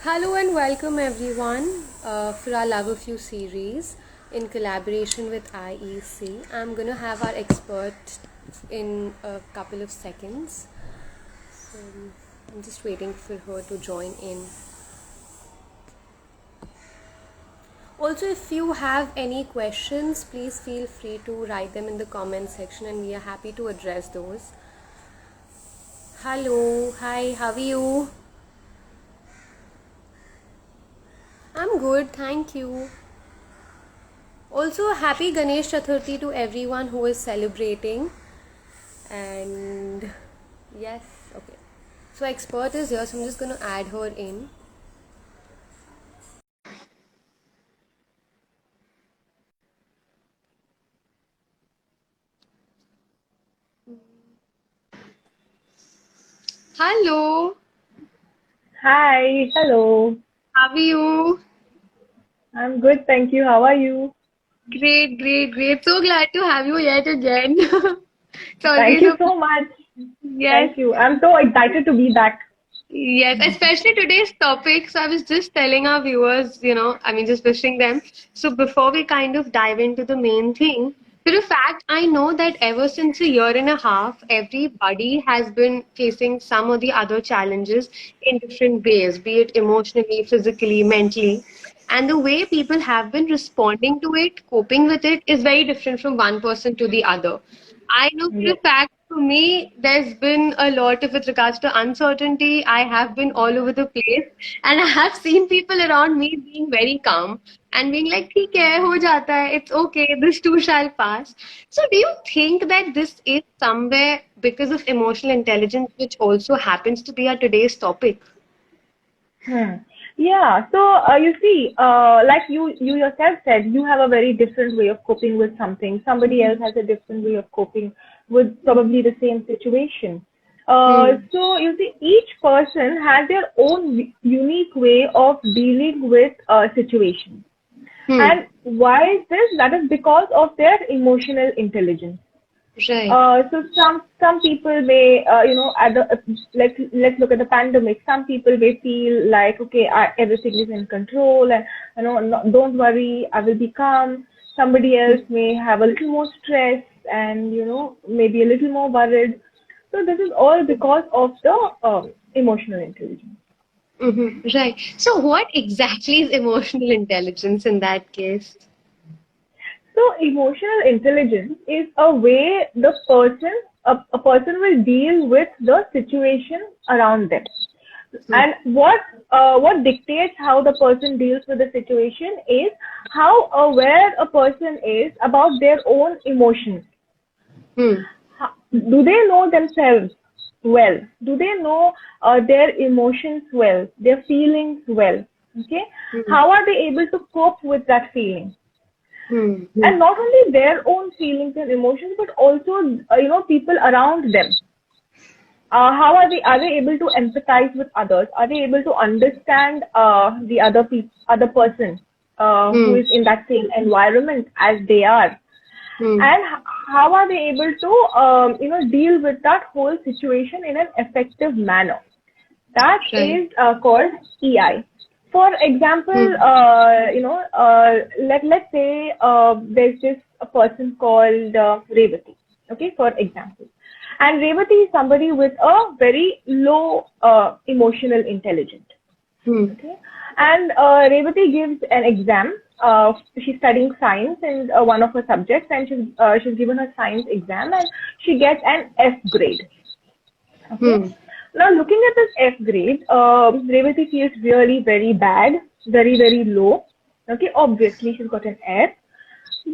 Hello and welcome everyone for our Love of You series in collaboration with IEC. I'm going to have our expert in a couple of seconds. So I'm just waiting for her to join in. Also, if you have any questions, please feel free to write them in the comment section and we are happy to address those. Hello, hi, how are you? I'm good, thank you. Also, happy Ganesh Chaturthi to everyone who is celebrating. And yes, okay. So expert is here, so I'm just going to add her in. Hello, Hi, hello. how are you? I'm good, thank you. How are you? Great, great, great. So glad to have you yet again. It's Thank always you a so much. yes. Thank you. I'm so excited to be back. Yes, especially today's topic. So I was just telling our viewers, just wishing them. So before we kind of dive into the main thing, for a fact, I know that ever since a year and a half, everybody has been facing some or the other challenges in different ways, be it emotionally, physically, mentally. And the way people have been responding to it, coping with it, is very different from one person to the other. I know for a Yes. fact for me, there's been a lot of with regards to uncertainty. I have been all over the place, and I have seen people around me being very calm and being like, "ठीक है, हो जाता है, it's okay, this too shall pass." So, do you think that this is somewhere because of emotional intelligence, which also happens to be our today's topic? Hmm. Yeah. So you see, like you yourself said, you have a very different way of coping with something. Somebody else has a different way of coping with probably the same situation. Hmm. So you see, each person has their own unique way of dealing with a situation. Hmm. And why is this? That is because of their emotional intelligence. Right. So some people may at the let's look at the pandemic. Some people may feel like, okay, everything is in control, and no, don't worry, I will be calm. Somebody else may have a little more stress and maybe a little more worried. So this is all because of the emotional intelligence. Right. So, what exactly is emotional intelligence in that case? So emotional intelligence is a way a person will deal with the situation around them. Hmm. And what dictates how the person deals with the situation is how aware a person is about their own emotions. Hmm. Do they know themselves well? Do they know their emotions well, their feelings well? Okay, Hmm. how are they able to cope with that feeling? Hmm. And not only their own feelings and emotions, but also people around them. How are they able to empathize with others? Are they able to understand the other person who Hmm. is in that same environment as they are? Hmm. And how are they able to deal with that whole situation in an effective manner? That Right. is called EI. For example, Hmm. let's say there's just a person called Revati. Okay, for example, and Revati is somebody with a very low emotional intelligence. Hmm. Okay, and Revati gives an exam. She's studying science in one of her subjects, and she's given her science exam, and she gets an F grade. Okay. Hmm. Now, looking at this F grade, Revati feels really very bad, very, very low. Okay, obviously she's got an F.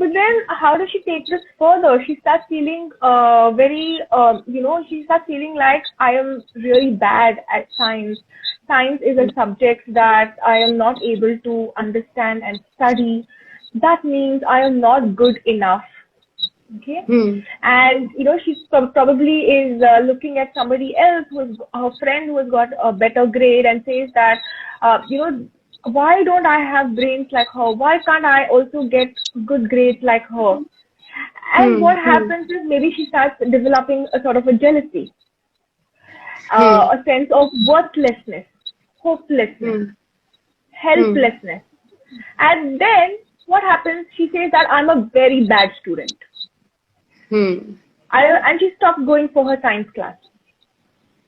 But then, how does she take this further? She starts feeling she starts feeling like I am really bad at science. Science is a subject that I am not able to understand and study. That means I am not good enough. Okay, Hmm. and she probably is looking at somebody else who's her friend who has got a better grade and says that why don't I have brains like her, why can't I also get good grades like her? And Hmm. what happens is maybe she starts developing a sort of a jealousy, Hmm. a sense of worthlessness, hopelessness. Hmm. helplessness. And then what happens? She says that I'm a very bad student. And she stopped going for her science class.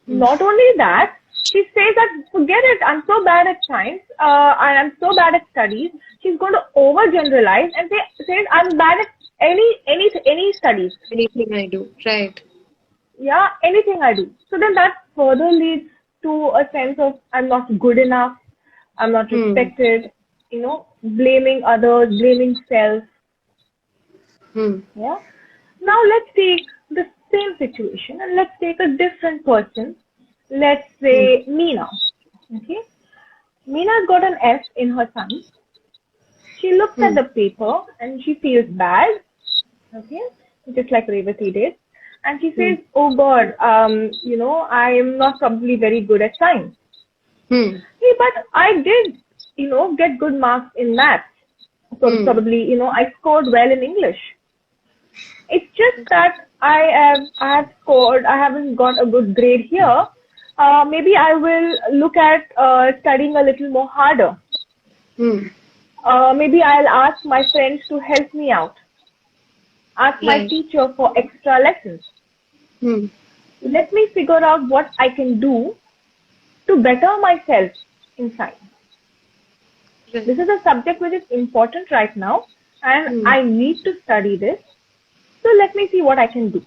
Not only that, she says that forget it, I'm so bad at science, I'm so bad at studies. She's going to overgeneralize and says I'm bad at any studies. Anything I do, right? Yeah, anything I do. So then that further leads to a sense of I'm not good enough, I'm not respected, blaming others, blaming self. Yeah. Now let's take the same situation and let's take a different person. Let's say Meena. Okay. Meena's got an F in her science. She looks at the paper and she feels bad. Okay. Just like Revati did. And she says, oh God, I am not probably very good at science. Hey, but I did, get good marks in maths. So probably, I scored well in English. It's just that I haven't got a good grade here. Maybe I will look at studying a little more harder. Maybe I'll ask my friends to help me out. Ask my teacher for extra lessons. Let me figure out what I can do to better myself in science. This is a subject which is important right now and I need to study this. So let me see what I can do.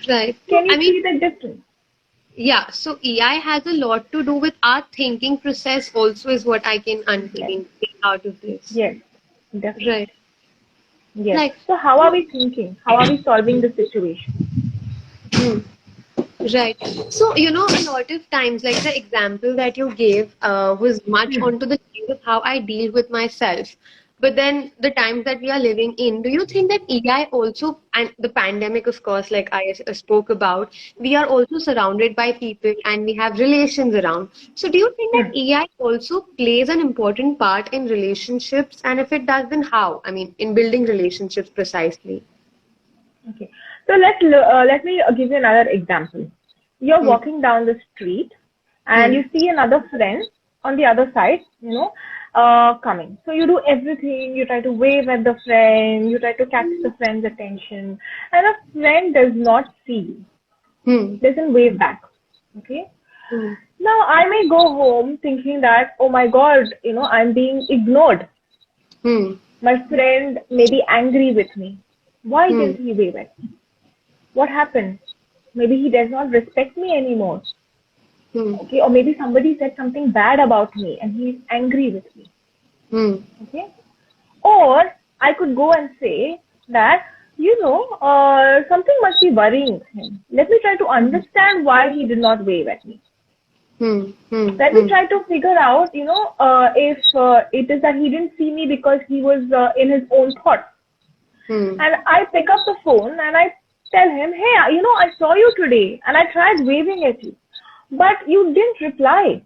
Right. Can you see the difference? Yeah. So EI has a lot to do with our thinking process also is what I can take out of this. Yes. Definitely. Right. Yes. So how are we thinking? How are we solving the situation? Right. So, a lot of times, like the example that you gave was much onto the lines of how I deal with myself. But then the times that we are living in, do you think that EI also, and the pandemic, of course, like I spoke about, we are also surrounded by people and we have relations around. So do you think that EI also plays an important part in relationships? And if it does, then how? I mean, in building relationships precisely. Okay. So let me give you another example. You're walking down the street and you see another friend on the other side, coming. So you do everything, you try to wave at the friend, you try to catch the friend's attention, and a friend does not see you, doesn't wave back. Okay. Now I may go home thinking that, oh my God, I'm being ignored. My friend may be angry with me. Why didn't he wave at me? What happened? Maybe he does not respect me anymore. Okay, or maybe somebody said something bad about me and he's angry with me. Okay, or I could go and say that, something must be worrying him. Let me try to understand why he did not wave at me. Let me try to figure out, if it is that he didn't see me because he was in his own thoughts. And I pick up the phone and I tell him, hey, I saw you today and I tried waving at you, but you didn't reply.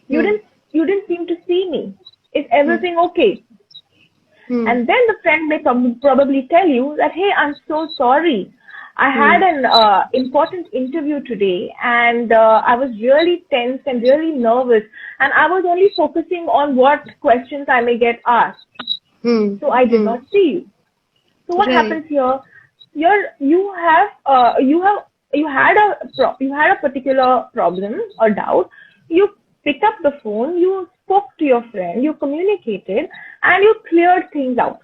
You didn't seem to see me. Is everything okay? And then the friend may probably tell you that, hey, I'm so sorry. I had an important interview today and I was really tense and really nervous and I was only focusing on what questions I may get asked. So I did not see you. So what happens here? You had a particular problem or doubt. You picked up the phone, you spoke to your friend, you communicated, and you cleared things out,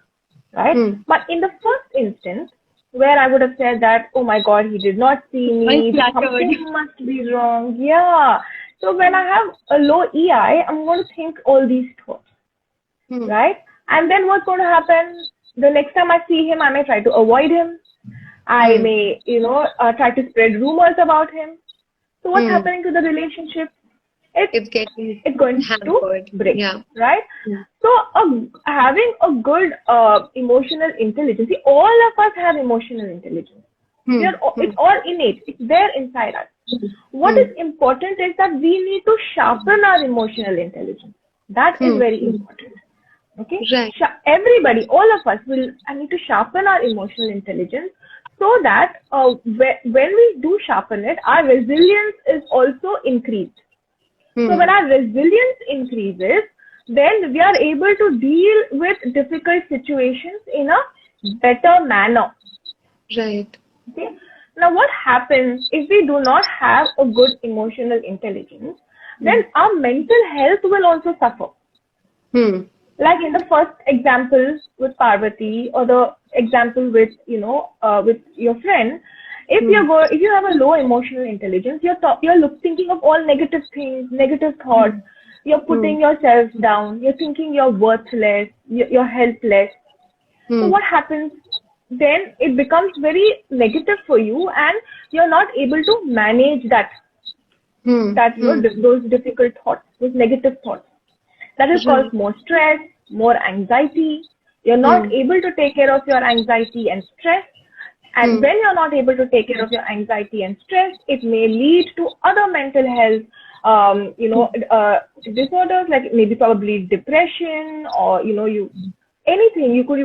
right? But in the first instance, where I would have said that, oh my God, he did not see me, something must be wrong. Yeah. So when I have a low EI, I'm going to think all these thoughts, right? And then what's going to happen? The next time I see him, I may try to avoid him. I may, try to spread rumors about him. So what's happening to the relationship? It's going to break, right? So having a good emotional intelligence, see, all of us have emotional intelligence. It's all innate. It's there inside us. What is important is that we need to sharpen our emotional intelligence. That is very important. Okay, everybody, all of us I need to sharpen our emotional intelligence so that when we do sharpen it, our resilience is also increased. So when our resilience increases, then we are able to deal with difficult situations in a better manner. Right. Okay. Now, what happens if we do not have a good emotional intelligence? Then our mental health will also suffer. Like in the first example with Parvati, or the example with with your friend, if you have a low emotional intelligence, you're thinking of all negative things, negative thoughts. You're putting yourself down. You're thinking you're worthless. You're helpless. So what happens? Then it becomes very negative for you, and you're not able to manage those difficult thoughts, those negative thoughts. That will cause more stress, more anxiety. You're not able to take care of your anxiety and stress. And when you're not able to take care of your anxiety and stress, it may lead to other mental health disorders, like maybe probably depression, or anything. You could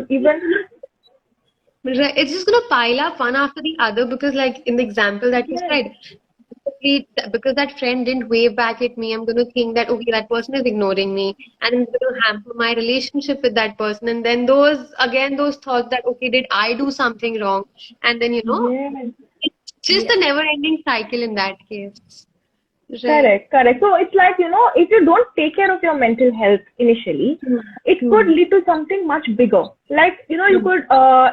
even. Right. It's just gonna pile up one after the other, because like in the example that you said, because that friend didn't wave back at me, I'm going to think that, okay, that person is ignoring me, and I'm going to hamper my relationship with that person. And then those thoughts that, okay, did I do something wrong? And then, it's just a never-ending cycle in that case. Right. Correct. So it's like, if you don't take care of your mental health initially, it could lead to something much bigger. Like, you could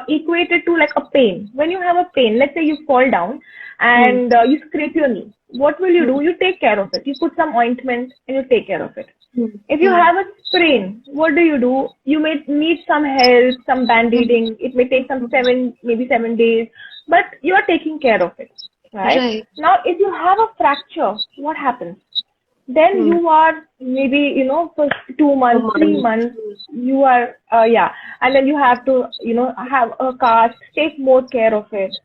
equate it to like a pain. When you have a pain, let's say you fall down and you scrape your knee. What will you do? You take care of it. You put some ointment and you take care of it. If you have a sprain, what do? You may need some help, some band-aiding. It may take maybe 7 days, but you are taking care of it. Right? Now, if you have a fracture, what happens? Then you are maybe, for 2 months, 3 months, you are, and then you have to, have a cast, take more care of it.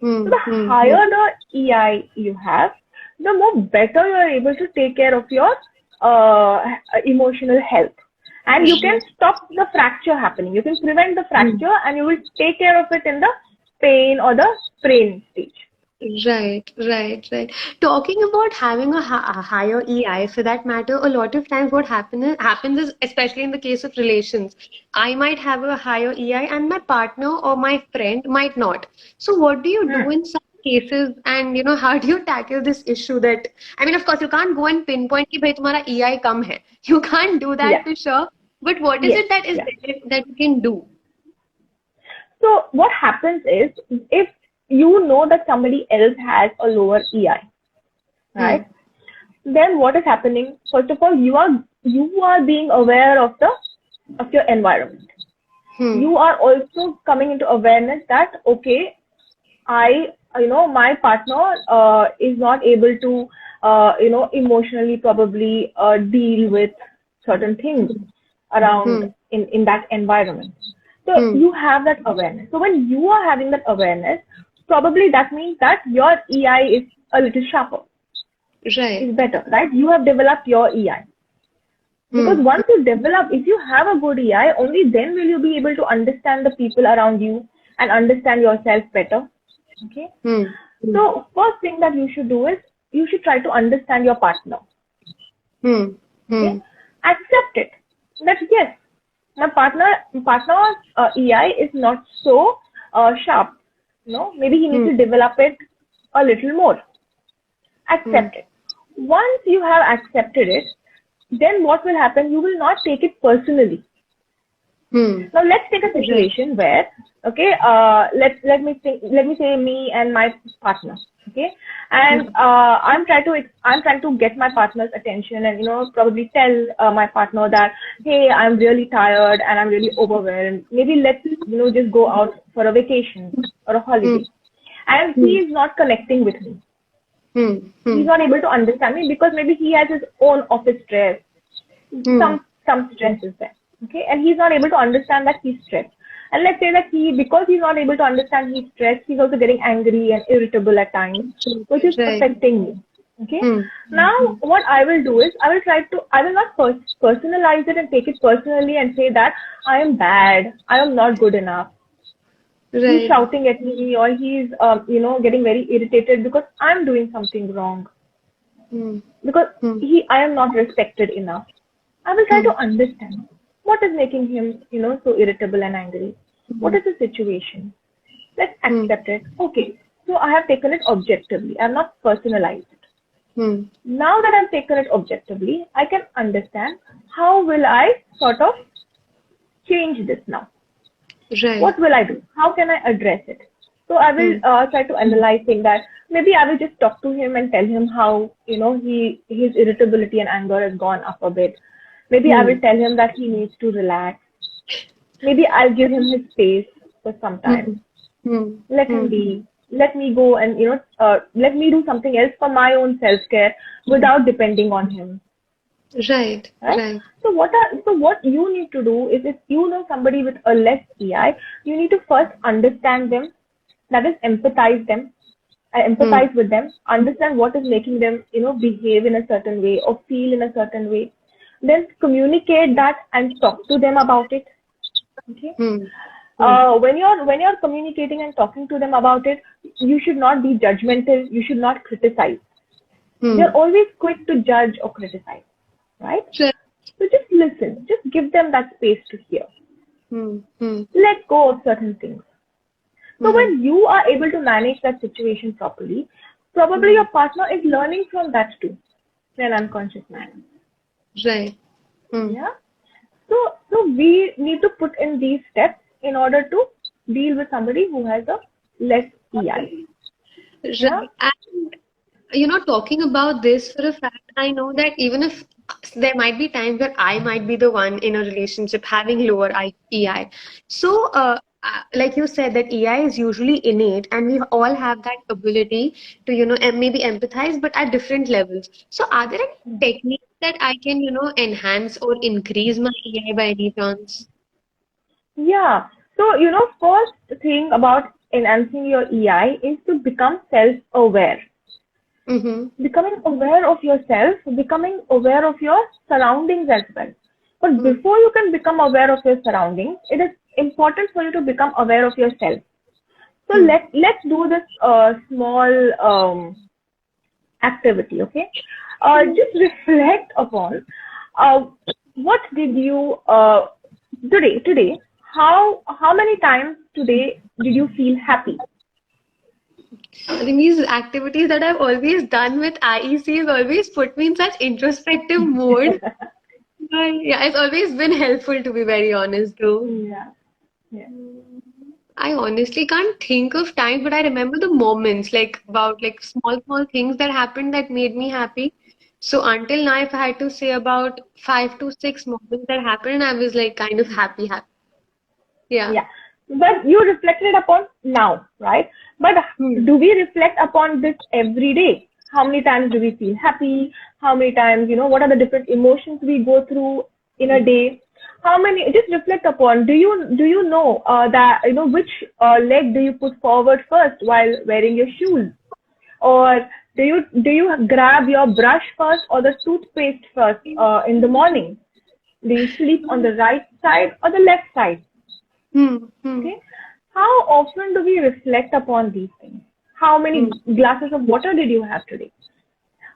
So the higher the EI you have, the more better you are able to take care of your emotional health. And you can stop the fracture happening. You can prevent the fracture, and you will take care of it in the pain or the sprain stage. Right. Talking about having a higher EI, for that matter, a lot of times what happens is, especially in the case of relations, I might have a higher EI and my partner or my friend might not. So what do you do in some cases, and how do you tackle this issue? That, I mean, of course, you can't go and pinpoint कि भाई तुम्हारा EI कम है. You can't do that for sure. But what is it that you can do? So what happens is, if you know that somebody else has a lower EI, right? Then what is happening? First of all, you are being aware of your environment. You are also coming into awareness that, okay, my partner is not able to emotionally probably deal with certain things around in that environment. So you have that awareness. So when you are having that awareness, probably that means that your EI is a little sharper. Right. It's better, right? You have developed your EI. Because once you develop, if you have a good EI, only then will you be able to understand the people around you and understand yourself better. Okay? So first thing that you should do is, you should try to understand your partner. Okay? Accept it. That yes, my partner's EI is not so sharp. Maybe he needs to develop it a little more. Accept it. Once you have accepted it, then what will happen? You will not take it personally. Now let's take a situation where, okay, let me say me and my partner, okay, and I'm trying to get my partner's attention, and probably tell my partner that, hey, I'm really tired and I'm really overwhelmed. Maybe let's just go out for a vacation or a holiday, and he is not connecting with me. He's not able to understand me because maybe he has his own office stress. Some stress is there. Okay, and he's not able to understand that he's stressed. And let's say that because he's not able to understand he's stressed, he's also getting angry and irritable at times, which is affecting me. Okay. Now, what I will do is, I will not personalize it and take it personally and say that I am bad, I am not good enough. He's shouting at me, or he's, getting very irritated because I'm doing something wrong. Because I am not respected enough. I will try to understand what is making him, so irritable and angry. What is the situation? Let's accept it. Okay, so I have taken it objectively. I have not personalized it. Now that I've taken it objectively, I can understand how will I sort of change this now. Right. What will I do? How can I address it? So I will try to analyze things that maybe I will just talk to him and tell him how, his irritability and anger has gone up a bit. Maybe I will tell him that he needs to relax. Maybe I'll give him his space for some time. Let him be. Let me go and, let me do something else for my own self-care without depending on him. Right. So what you need to do is, if you know somebody with a less EI, you need to first understand them, that is empathize with them, understand what is making them, behave in a certain way or feel in a certain way. Then communicate that and talk to them about it. Okay. When you're communicating and talking to them about it, you should not be judgmental. You should not criticize. You're always quick to judge or criticize, right? Sure. So just listen. Just give them that space to hear. Let go of certain things. So when you are able to manage that situation properly, probably your partner is learning from that too, in an unconscious manner. Right. Yeah. So we need to put in these steps in order to deal with somebody who has a less EI. Yeah? And talking about this for a fact, I know that even if there might be times where I might be the one in a relationship having lower EI. So, like you said, that EI is usually innate, and we all have that ability to, maybe empathize, but at different levels. So, are there any techniques that I can, enhance or increase my EI by any chance? Yeah. So, first thing about enhancing your EI is to become self-aware. Becoming aware of yourself, becoming aware of your surroundings as well. But before you can become aware of your surroundings, it is important for you to become aware of yourself. So let's do this small activity, okay? Just reflect upon what did you today. How many times today did you feel happy? I think these activities that I've always done with IEC has always put me in such introspective mode. Yeah, it's always been helpful, to be very honest, though. Yeah. I honestly can't think of time, but I remember the moments, about small things that happened that made me happy. So until now, if I had to say about 5 to 6 moments that happened, I was kind of happy. Yeah. Yeah. But you reflected upon now, right? But do we reflect upon this every day? How many times do we feel happy? How many times, what are the different emotions we go through in a day? How many, just reflect upon, do you know that, which leg do you put forward first while wearing your shoes? Or do you grab your brush first or the toothpaste first in the morning? Do you sleep on the right side or the left side? Okay. How often do we reflect upon these things? How many glasses of water did you have today?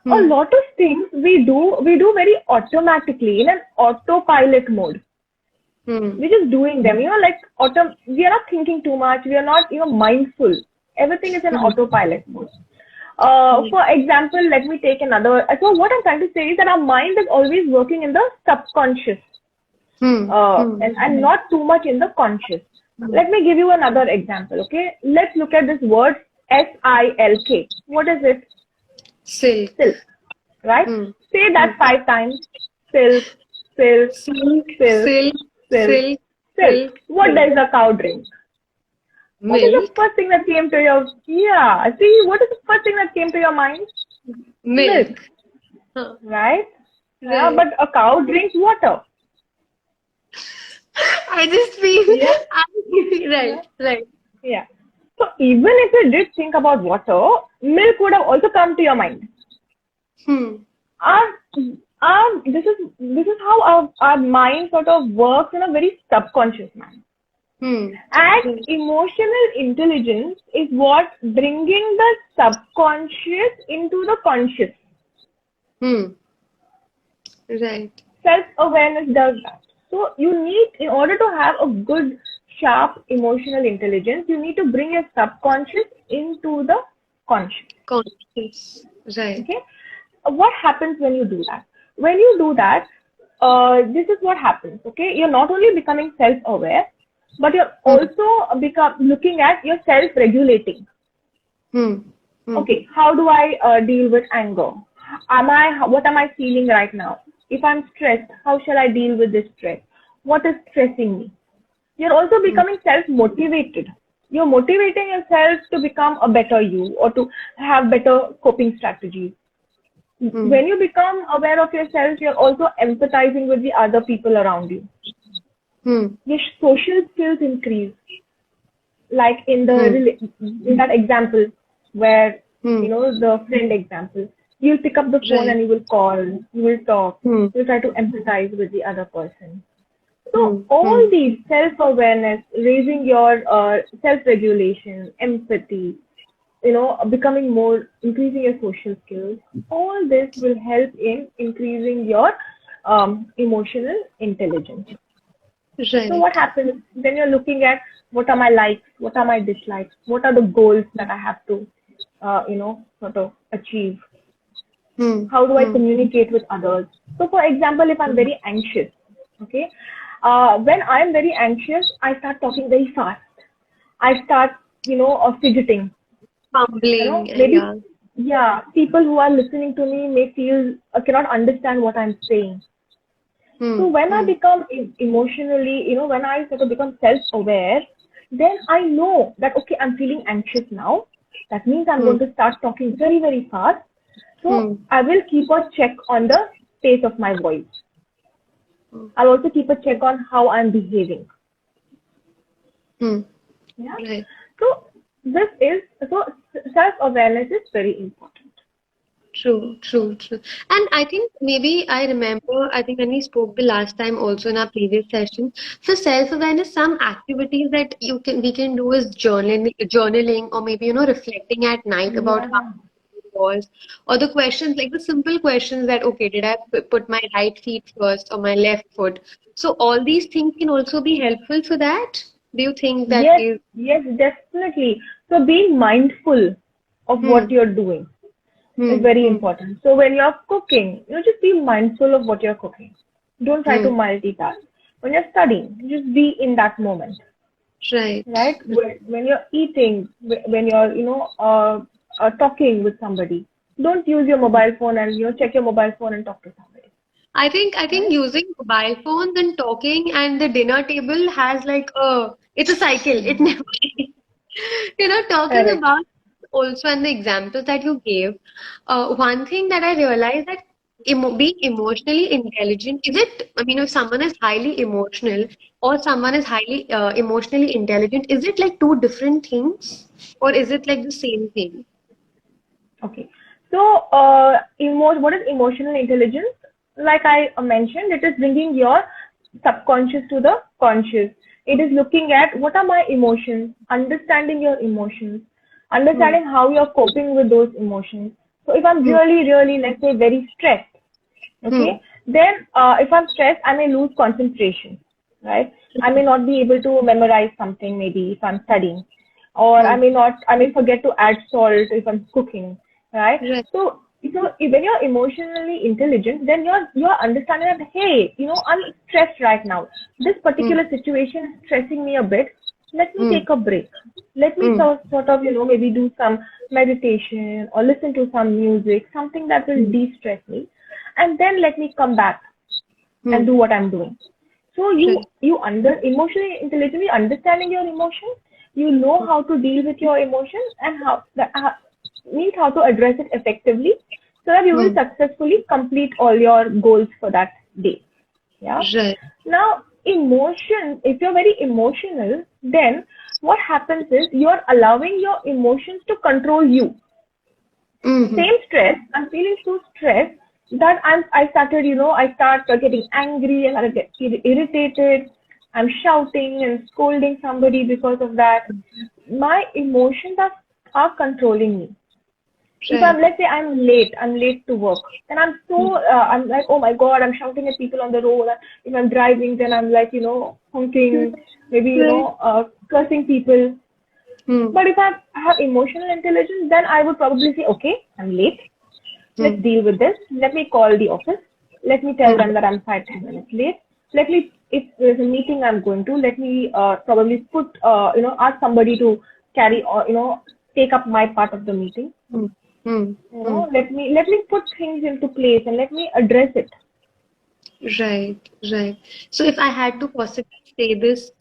A lot of things we do very automatically in an autopilot mode. We're just doing them, we are not thinking too much. We are not, mindful. Everything is in autopilot mode. For example, let me take another. So what I'm trying to say is that our mind is always working in the subconscious. And not too much in the conscious. Let me give you another example, okay? Let's look at this word SILK. What is it? Silk. Silk, right? Say that 5 times. Silk, silk, silk, silk, silk, silk. What does a cow drink? Milk. What is the first thing that came to your... Yeah, see, what is the first thing that came to your mind? Milk. Right? Yeah, but a cow drinks water. I just feel right. Yeah. So even if you did think about water, milk would have also come to your mind. This is how our mind sort of works in a very subconscious manner. And emotional intelligence is what bringing the subconscious into the conscious. Right. Self-awareness does that. So you need, in order to have a good, sharp emotional intelligence, you need to bring your subconscious into the conscious. Conscious. Right. Okay? What happens when you do that? When you do that, this is what happens. Okay? You're not only becoming self-aware, but you're also looking at your self-regulating. Okay, how do I deal with anger? What am I feeling right now? If I'm stressed, how shall I deal with this stress? What is stressing me? You're also becoming self-motivated. You're motivating yourself to become a better you or to have better coping strategies. When you become aware of yourself, you're also empathizing with the other people around you. Your social skills increase. Like in that example where, the friend example, you'll pick up the phone and you will call, you will talk, you'll try to empathize with the other person. So all these self-awareness, raising your self-regulation, empathy, increasing your social skills, all this will help in increasing your emotional intelligence. Right. So what happens when you're looking at what are my likes, what are my dislikes, what are the goals that I have to, sort of achieve? How do I communicate with others? So for example, if I'm very anxious, okay, when I'm very anxious, I start talking very fast. I start, fidgeting. Fumbling. Maybe, people who are listening to me may feel, cannot understand what I'm saying. So when I become emotionally, when I sort of become self-aware, then I know that, okay, I'm feeling anxious now. That means I'm going to start talking very, very fast. So I will keep a check on the pace of my voice. I'll also keep a check on how I'm behaving. Yeah. Right. So self-awareness is very important. True. And I think maybe I remember, I think when we spoke the last time also in our previous session, for self-awareness, some activities that we can do is journaling or maybe, reflecting at night about how it was, or the questions, like the simple questions that, okay, did I put my right feet first or my left foot? So all these things can also be helpful for that. Do you think that is? Yes, definitely. So being mindful of what you're doing is very important. So when you're cooking, just be mindful of what you're cooking. Don't try to multitask. When you're studying, just be in that moment. Right. Right? When you're eating, when you're, talking with somebody, don't use your mobile phone and, check your mobile phone and talk to somebody. I think using mobile phones and talking and the dinner table has like it's a cycle. It never, talking Correct. about also and the examples that you gave, one thing that I realized that being emotionally intelligent, is it, I mean, if someone is highly emotional or someone is highly emotionally intelligent, is it like two different things or is it like the same thing? Okay. So, what is emotional intelligence? Like I mentioned, it is bringing your subconscious to the conscious. It is looking at what are my emotions, understanding your emotions, understanding how you're coping with those emotions. So if I'm really, really, let's say, very stressed, okay, then if I'm stressed, I may lose concentration, right? I may not be able to memorize something maybe if I'm studying, or I may forget to add salt if I'm cooking, right? So when you're emotionally intelligent, then you're understanding that, hey, I'm stressed right now. This particular situation is stressing me a bit. Let me take a break. Let me sort of, maybe do some meditation or listen to some music, something that will de-stress me. And then let me come back and do what I'm doing. So emotionally intelligently understanding your emotions, you know how to deal with your emotions and how to address it effectively so that you will successfully complete all your goals for that day. Yeah. Right. Now, emotions, if you're very emotional, then what happens is you're allowing your emotions to control you. Same stress, I'm feeling so stressed that I start getting angry and I get irritated. I'm shouting and scolding somebody because of that. My emotions are controlling me. If Right. let's say I'm late to work, then I'm like, oh my God, I'm shouting at people on the road. If I'm driving, then I'm like, honking, maybe, Right. cursing people. Hmm. But if I have emotional intelligence, then I would probably say, okay, I'm late. Let's Hmm. deal with this. Let me call the office. Let me tell Hmm. them that I'm 5, 10 minutes late. If there's a meeting I'm going to, let me probably ask somebody to carry or, take up my part of the meeting. Hmm. Hmm. Hmm. Let me put things into place and let me address it. Right, right. So if I had to possibly say this,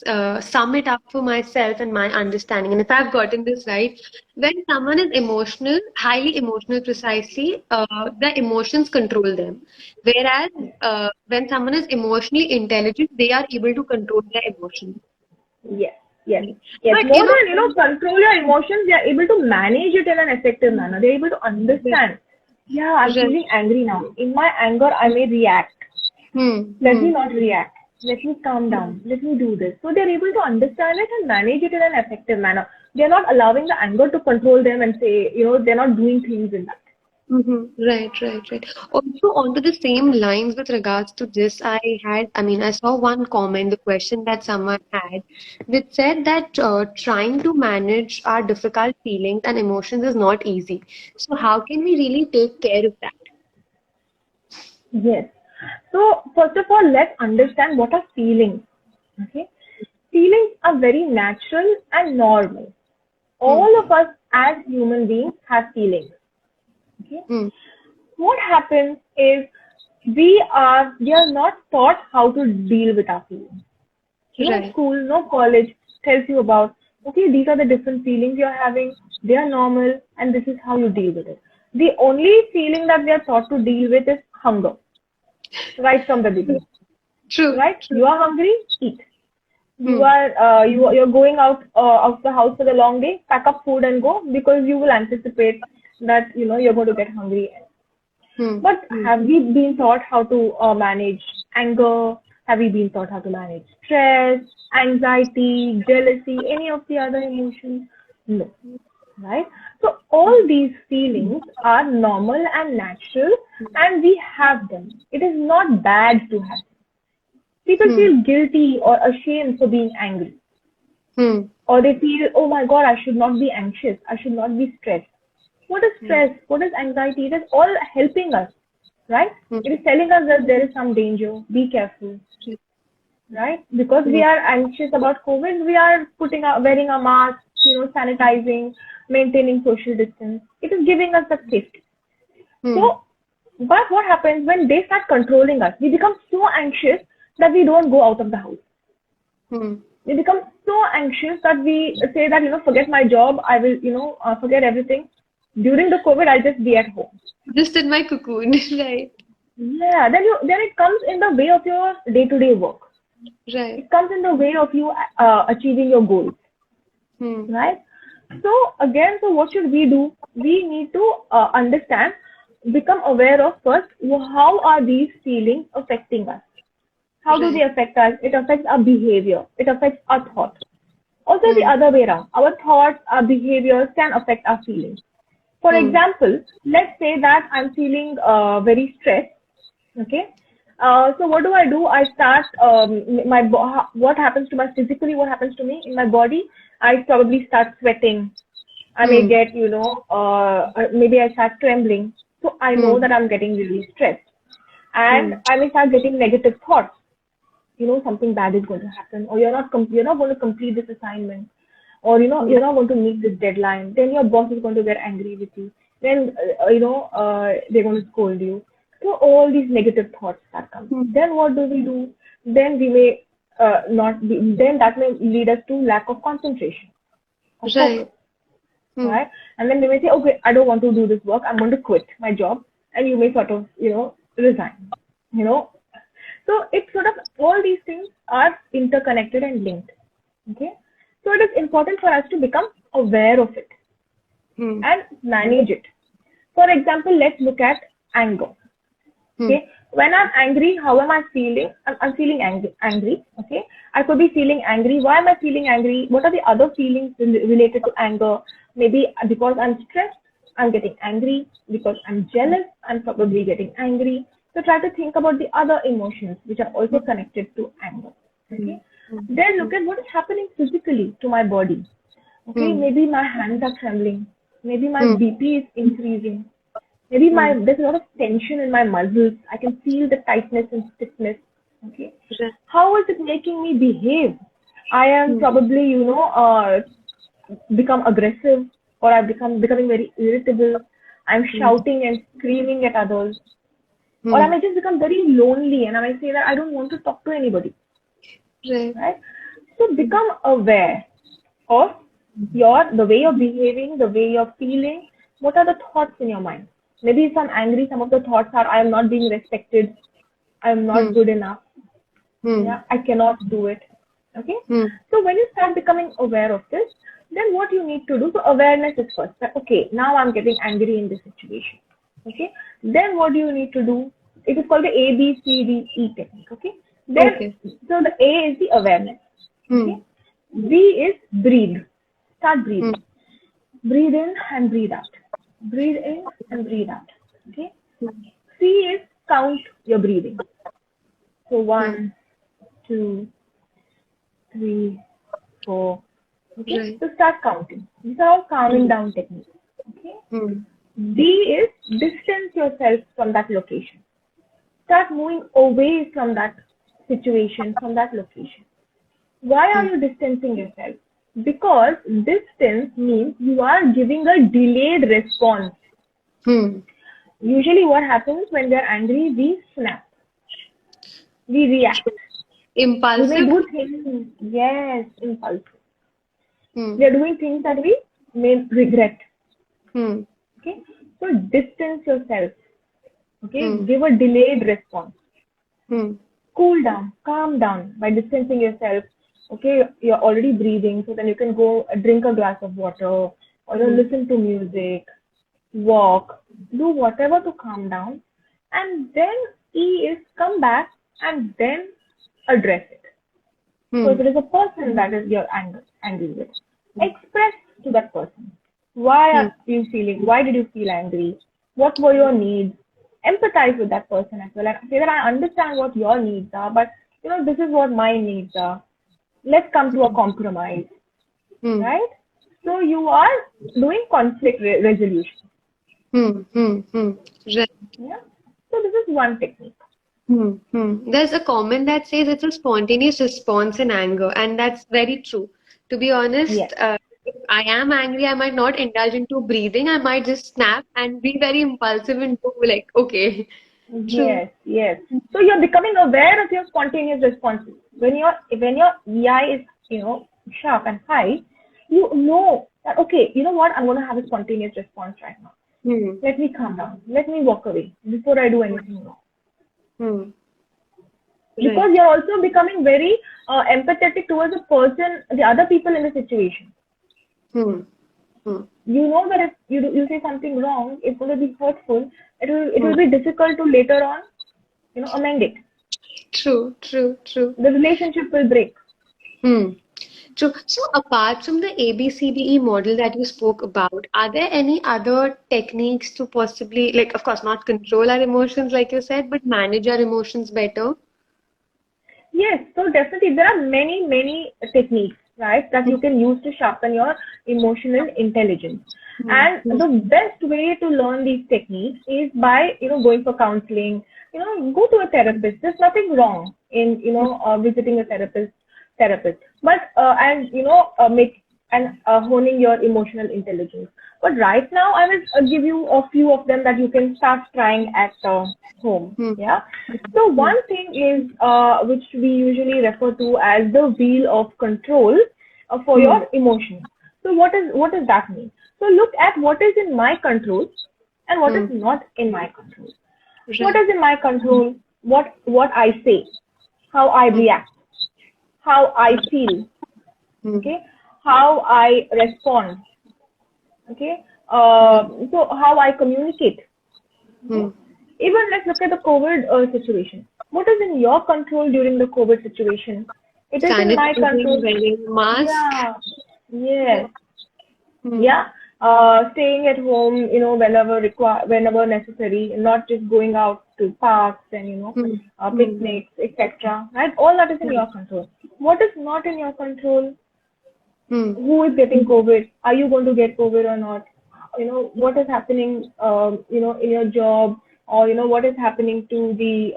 sum it up for myself and my understanding, and if I've gotten this right, when someone is emotional, highly emotional precisely, the emotions control them. Whereas when someone is emotionally intelligent, they are able to control their emotions. Yes, yes, Right. yes. But More than control your emotions, they are able to manage it in an effective manner. They're able to understand. Yeah, I'm right. feeling angry now. In my anger, I may react. Hmm, Let me hmm. not react. Let me calm down. Let me do this. So they're able to understand it and manage it in an effective manner. They're not allowing the anger to control them and say, they're not doing things in that. Right, right, right. Also, onto the same lines with regards to this, I saw one comment, the question that someone had, which said that trying to manage our difficult feelings and emotions is not easy. So, how can we really take care of that? Yes. So first of all, let's understand what are feelings. Okay. Feelings are very natural and normal. Hmm, All of us as human beings have feelings. Okay. hmm, What happens is we are not taught how to deal with our feelings. No right. school, no college tells you about, okay, these are the different feelings you're having, they are normal, and this is how you deal with it. The only feeling that we are taught to deal with is hunger, right from the beginning. True, Right? true. You are hungry, eat. Hmm, You're going out the house for the long day, pack up food and go because you will anticipate that you're going to get hungry. hmm, But have we been taught how to manage anger? Have we been taught how to manage stress, anxiety, jealousy, any of the other emotions? No, right? So all these feelings are normal and natural, and we have them. It is not bad to have. People hmm, feel guilty or ashamed for being angry, hmm, or they feel, oh my God, I should not be anxious, I should not be stressed. What is hmm, stress? What is anxiety? It is all helping us, right? hmm, It is telling us that there is some danger, be careful, right? Because we hmm, are anxious about COVID, we are wearing a mask, sanitizing, maintaining social distance. It is giving us that safety. hmm, So, but what happens when they start controlling us? We become so anxious that we don't go out of the house. hmm. We become so anxious that we say that, forget my job, I will, forget everything. During the COVID, I'll just be at home. Just in my cocoon, right, Yeah, then it comes in the way of your day-to-day work. right. It comes in the way of you achieving your goals, Hmm, right? So again, so what should we do? We need to understand, become aware of first, how are these feelings affecting us? How do they right. affect us? It affects our behavior. It affects our thought. Also, the Hmm, other way around. Our thoughts, our behaviors can affect our feelings. For hmm, example, let's say that I'm feeling very stressed. Okay. So what do? I start what happens to my physically, what happens to me in my body? I probably start sweating. I may hmm, get, maybe I start trembling. So I know hmm, that I'm getting really stressed. And hmm. I may start getting negative thoughts. Something bad is going to happen, or you're not going to complete this assignment, or Hmm. you're not going to meet this deadline. Then your boss is going to get angry with you. Then they're going to scold you. So all these negative thoughts start coming. Hmm. Then what do we do? Then we may not be. Then that may lead us to lack of concentration, of focus, Right. Hmm. right? And then we may say, okay, I don't want to do this work. I'm going to quit my job, and you may sort of resign. You know, so it's sort of all these things are interconnected and linked. Okay. So it is important for us to become aware of it Hmm. and manage it. For example, let's look at anger. Hmm. Okay. When I'm angry, how am I feeling? I'm feeling angry. Okay. I could be feeling angry. Why am I feeling angry? What are the other feelings related to anger? Maybe because I'm stressed. I'm getting angry. Because I'm jealous, I'm probably getting angry. So try to think about the other emotions which are also connected to anger. Okay. Then look at what is happening physically to my body. Okay, maybe my hands are trembling. Maybe my BP is increasing. Maybe there's a lot of tension in my muscles. I can feel the tightness and stiffness. Okay. How is it making me behave? I am probably, become aggressive, or I've becoming very irritable. I'm shouting and screaming at others. Or I may just become very lonely and I may say that I don't want to talk to anybody. Right? So become aware of the way you're behaving, the way you're feeling. What are the thoughts in your mind? Maybe if I'm angry, some of the thoughts are, I am not being respected. I am not good enough. Yeah, I cannot do it. Okay. So when you start becoming aware of this, then what you need to do, so awareness is first. Okay, now I'm getting angry in this situation. Okay. Then what do you need to do? It is called the ABCDE technique. Okay. Then, so the A is the awareness. Okay. B is breathe. Start breathing. Breathe in and breathe out. Breathe in and breathe out. Okay. C is count your breathing. So 1, 2, 3, 4. Okay. So start counting. These are all calming down techniques. Okay. D is distance yourself from that location. Start moving away from that situation, from that location. Why are you distancing yourself? Because distance means you are giving a delayed response. Usually what happens when we are angry, we snap. We react. Impulsive? We may do things, yes, impulsive. We are doing things that we may regret. Okay, so distance yourself. Okay, give a delayed response. Cool down, calm down by distancing yourself. Okay, you're already breathing, so then you can go drink a glass of water, or listen to music, walk, do whatever to calm down. And then E is come back and then address it. So if it is a person that is you're angry with, express to that person. Why are you feeling? Why did you feel angry? What were your needs? Empathize with that person as well, and say that I understand what your needs are, but this is what my needs are. Let's come to a compromise, right? So you are doing conflict resolution. Right. Yeah. So this is one technique. There's a comment that says it's a spontaneous response in anger, and that's very true. To be honest, Yes. If I am angry, I might not indulge into breathing. I might just snap and be very impulsive and do like, okay. True. Yes. So you're becoming aware of your spontaneous responses. When your EI is sharp and high, you know that okay, you know what, I'm going to have a spontaneous response right now. Let me calm down. Let me walk away before I do anything wrong. Because you're also becoming very empathetic towards the person, the other people in the situation. You know that if you say something wrong, it's going to be hurtful. It will be difficult to later on, amend it. True. The relationship will break. True. So apart from the ABCDE model that you spoke about, are there any other techniques to possibly, like, of course, not control our emotions, like you said, but manage our emotions better? Yes, so definitely there are many techniques, right, that you can use to sharpen your emotional intelligence. And the best way to learn these techniques is by, going for counseling, go to a therapist. There's nothing wrong in, visiting a therapist, but, honing your emotional intelligence. But right now, I will give you a few of them that you can start trying at home. Yeah. So one thing is, which we usually refer to as the wheel of control for your emotions. So what does that mean? So look at what is in my control and what is not in my control. What is in my control? What I say, how I react, how I feel, okay, how I respond, okay, so how I communicate. Okay? Even let's look at the COVID situation. What is in your control during the COVID situation? It is in my control. Wearing mask. Yeah. Yes. Yeah. staying at home, whenever necessary, not just going out to parks and picnics, etc. Right? All that is in your control. What is not in your control? Who is getting COVID? Are you going to get COVID or not? What is happening, in your job, or what is happening to the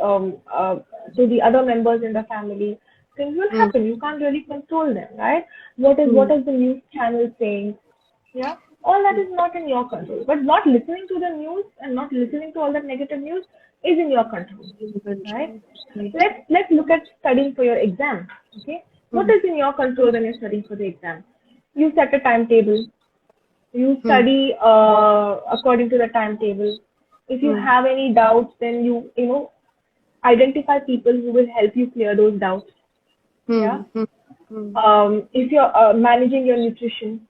other members in the family. Things will happen. You can't really control them, right? What is the news channel saying? Yeah, all that is not in your control. But not listening to the news and not listening to all that negative news is in your control, right? Let's look at studying for your exam. Okay, what is in your control when you're studying for the exam? You set a timetable. You study according to the timetable. If you have any doubts, then you identify people who will help you clear those doubts. Yeah. If you're managing your nutrition,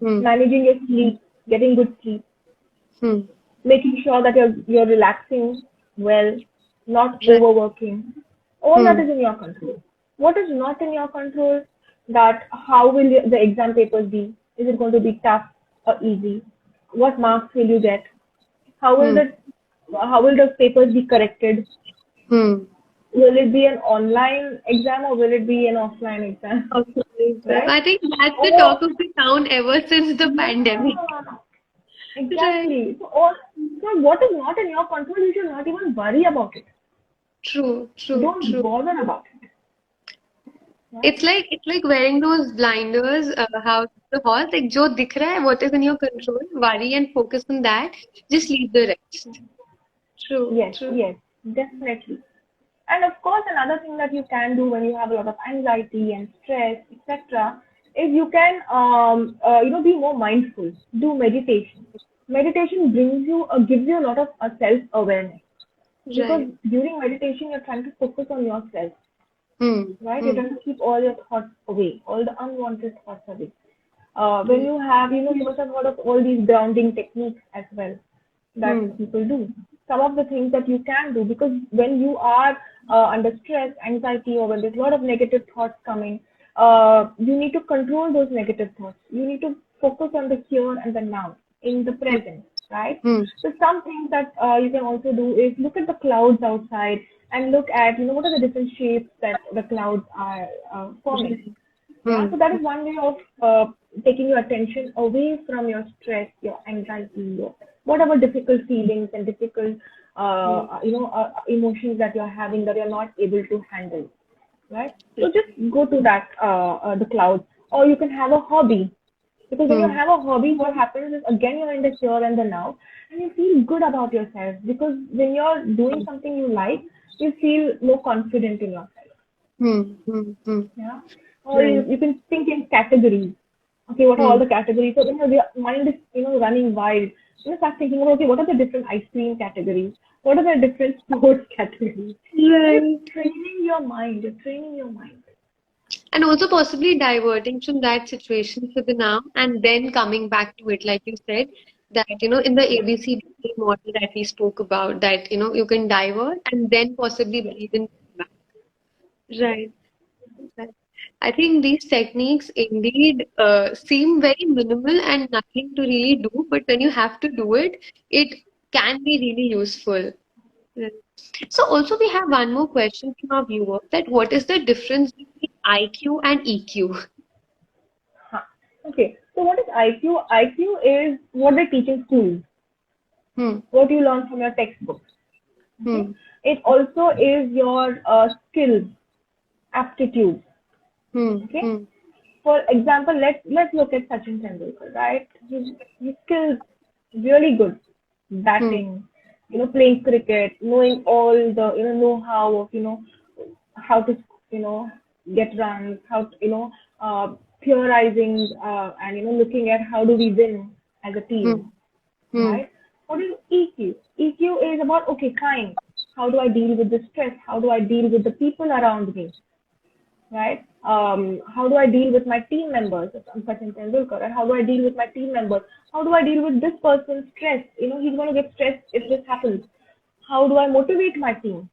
managing your sleep, getting good sleep, making sure that you're relaxing well, not overworking, all that is in your control. What is not in your control? That how will the exam papers be? Is it going to be tough or easy? What marks will you get? How will the papers be corrected? Will it be an online exam or will it be an offline exam? Right? I think that's the talk of the town ever since the pandemic. Exactly. So what is not in your control, you should not even worry about it. True. Don't bother about it. It's like wearing those blinders. How the horse, like jo dikh raha hai, what is in your control, worry and focus on that. Just leave the rest. True. Yes, definitely. And of course, another thing that you can do when you have a lot of anxiety and stress, etc., is you can be more mindful. Do meditation. Meditation gives you a lot of self-awareness. Because during meditation, you're trying to focus on yourself. Right? You're trying to keep all your thoughts away, all the unwanted thoughts away. When you have, you must have heard of all these grounding techniques as well that people do. Some of the things that you can do, because when you are under stress, anxiety, or when there's a lot of negative thoughts coming, you need to control those negative thoughts. You need to focus on the here and the now, in the present, right? So some things that you can also do is look at the clouds outside and look at, what are the different shapes that the clouds are forming. Yeah, so that is one way of taking your attention away from your stress, your anxiety, your whatever difficult feelings and difficult, emotions that you're having that you're not able to handle, right? So just go to that, the clouds, or you can have a hobby. Because when you have a hobby, what happens is, again, you're in the here and the now, and you feel good about yourself. Because when you're doing something you like, you feel more confident in yourself. Yeah. Or you can think in categories. Okay, what are all the categories? So when your mind is, running wild, start thinking about, okay, what are the different ice cream categories? What are the different sports categories? You're training your mind. And also possibly diverting from that situation for the now and then coming back to it, like you said, that, in the ABCD model that we spoke about, that, you can divert and then possibly even come back. Right. I think these techniques indeed seem very minimal and nothing to really do, but when you have to do it, it can be really useful. Right. So also we have one more question from our viewer, that what is the difference between IQ and EQ? Okay, so what is IQ? IQ is what they teach in school. What you learn from your textbooks. Okay? It also is your skills, aptitude. Okay. For example, let's look at Sachin Tendulkar, right? His skills really good, batting, playing cricket, knowing all the know-how of how to get runs, how to theorizing and looking at how do we win as a team, right? What is EQ? EQ is about, okay, fine. How do I deal with the stress? How do I deal with the people around me? Right? How do I deal with my team members? I'm Sachin Tendulkar, and how do I deal with my team members? How do I deal with this person's stress? He's going to get stressed if this happens. How do I motivate my team?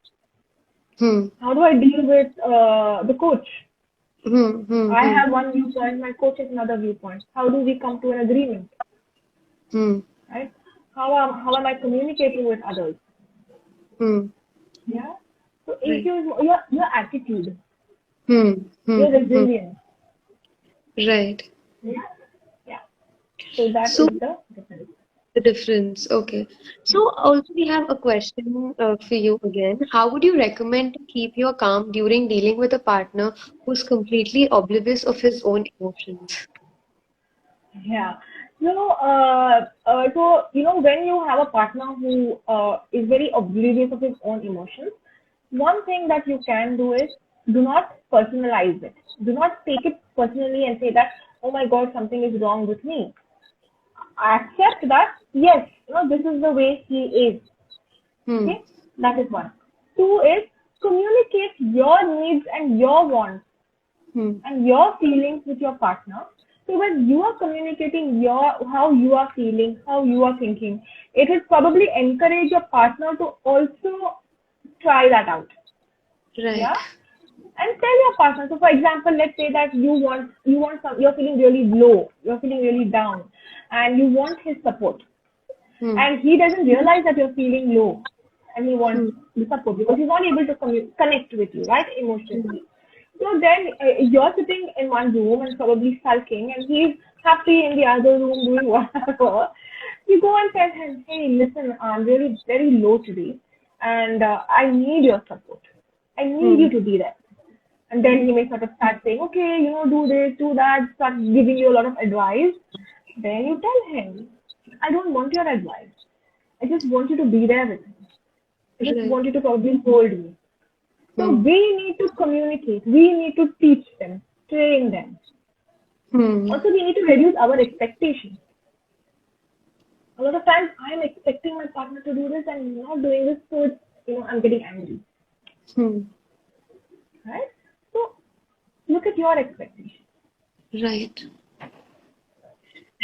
How do I deal with the coach? I have one viewpoint, my coach has another viewpoint. How do we come to an agreement? Hmm. right? How am I communicating with others? Hmm. Yeah. So Right. EQ is your attitude, Hmm. Hmm. your Hmm. resilience. Right. Yeah. Yeah. So that So is the difference. the difference. Okay. So also we have a question for you again. How would you recommend to keep your calm during dealing with a partner who's completely oblivious of his own emotions? Yeah. When you have a partner who is very oblivious of his own emotions, one thing that you can do is do not personalize it. Do not take it personally and say that, oh my God, something is wrong with me. Accept that, yes, this is the way he is. Hmm. Okay, that is one. Two is communicate your needs and your wants Hmm. and your feelings with your partner. So when you are communicating your how you are feeling, how you are thinking, it will probably encourage your partner to also try that out. Right. Yeah, and tell your partner. So for example, let's say that you want some, you're feeling really low, you're feeling really down, and you want his support, Hmm. and he doesn't realize that you're feeling low, and he wants Hmm. the support because he's not able to connect with you, right, Hmm. emotionally. So then you're sitting in one room and probably sulking, and he's happy in the other room doing whatever. You go and tell him, hey, listen, I'm really very low today, and I need your support. I need Hmm. you to be there. And then he may sort of start saying, okay, do this, do that, start giving you a lot of advice. Then you tell him, I don't want your advice. I just want you to be there with me. I just Right. want you to probably hold me. So Hmm. we need to communicate. We need to teach them, train them. Hmm. Also, we need to reduce our expectations. A lot of times, I'm expecting my partner to do this and not doing this, so I'm getting angry, Hmm. right? So look at your expectations. Right.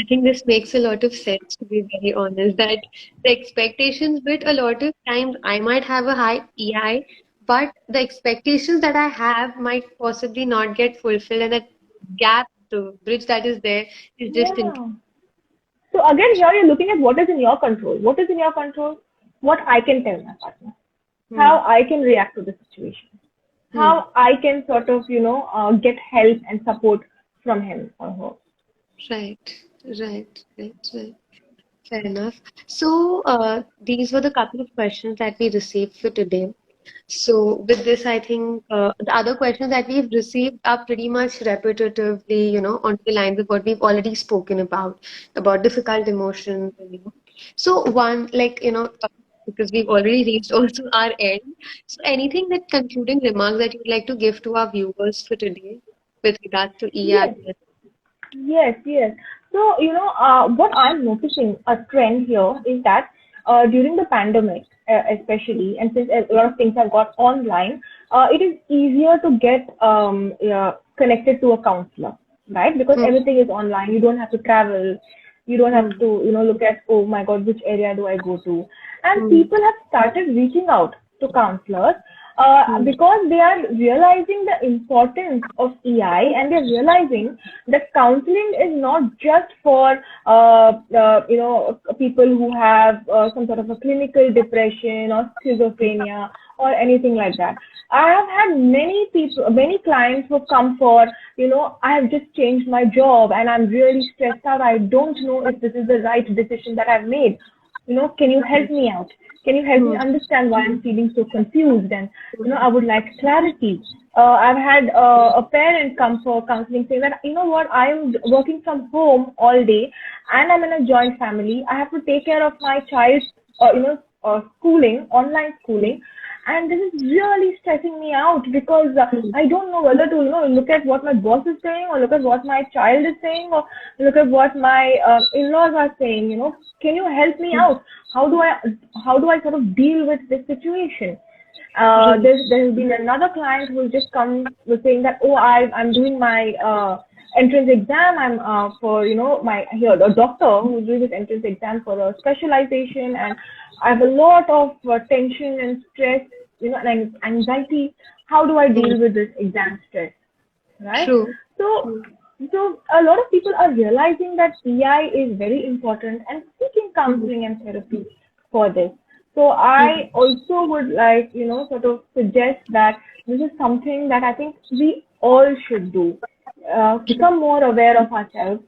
I think this makes a lot of sense, to be very honest, that the expectations, but a lot of times I might have a high EI, but the expectations that I have might possibly not get fulfilled, and that gap, the bridge that is there, is just in. Yeah. So again, here you're looking at what is in your control. What is in your control? What I can tell my partner. Hmm. How I can react to the situation. Hmm. How I can sort of, get help and support from him or her. Right. Right. Right. Right. Fair enough. So, these were the couple of questions that we received for today. So with this, I think the other questions that we've received are pretty much repetitively, on the lines of what we've already spoken about difficult emotions. So one, like, because we've already reached also our end. So anything that concluding remarks that you'd like to give to our viewers for today with regards to Yes, ER? yes. So, what I'm noticing a trend here is that during the pandemic, especially, and since a lot of things have got online, it is easier to get connected to a counselor, right? Because Hmm. everything is online. You don't have to travel. You don't have Hmm. to, look at, oh my God, which area do I go to? And Hmm. people have started reaching out to counselors Hmm. because they are realizing the importance of EI, and they're realizing that counseling is not just for people who have some sort of a clinical depression or schizophrenia or anything like that. I have had many people, many clients who come for, I have just changed my job and I'm really stressed out. I don't know if this is the right decision that I've made. Can you help me out? Can you help me Hmm. understand why I'm feeling so confused? And, I would like clarity. I've had a parent come for counseling saying that, what, I'm working from home all day and I'm in a joint family. I have to take care of my child's, schooling, online schooling. And this is really stressing me out because Hmm. I don't know whether to, look at what my boss is saying or look at what my child is saying or look at what my in-laws are saying. Can you help me Hmm. out? How do I sort of deal with this situation? Right. There has been another client who just come was saying that, oh, I'm doing my entrance exam. I'm for my here a doctor who's doing his entrance exam for a specialization, and I have a lot of tension and stress, and anxiety. How do I Hmm. deal with this exam stress, right? True. So True. So a lot of people are realizing that EI is very important and seeking Mhm. counseling and therapy for this. So Mhm. I also would like, sort of suggest that this is something that I think we all should do. True. Become more aware of ourselves,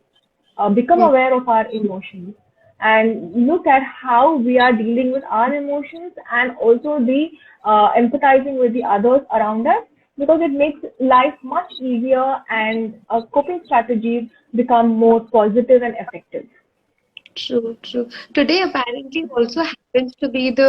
become Mhm. aware of our emotions, and look at how we are dealing with our emotions, and also the empathizing with the others around us, because it makes life much easier, and coping strategies become more positive and effective. True, true. Today apparently also happens to be the,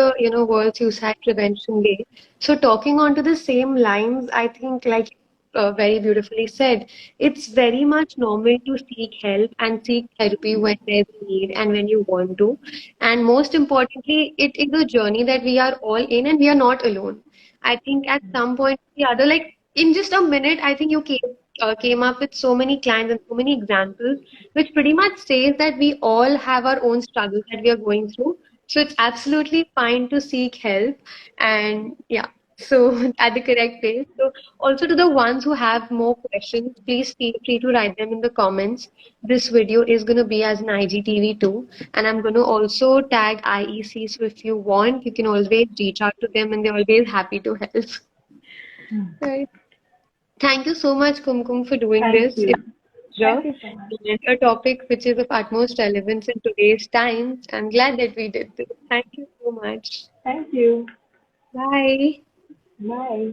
World Suicide Prevention Day. So talking on to the same lines, I think like very beautifully said, it's very much normal to seek help and seek therapy when there's a need and when you want to. And most importantly, it is a journey that we are all in and we are not alone. I think at some point or the other, like in just a minute, I think you came up with so many clients and so many examples which pretty much says that we all have our own struggles that we are going through. So it's absolutely fine to seek help. And yeah, so at the correct place. So also to the ones who have more questions, please feel free to write them in the comments. This video is going to be as an IGTV too. And I'm going to also tag IEC. So if you want, you can always reach out to them and they're always happy to help. Right. Thank you so much, Kumkum, for doing Thank this. you. It's Thank a you so much. and a topic which is of utmost relevance in today's time. I'm glad that we did this. Thank you so much. Thank you. Bye. Bye.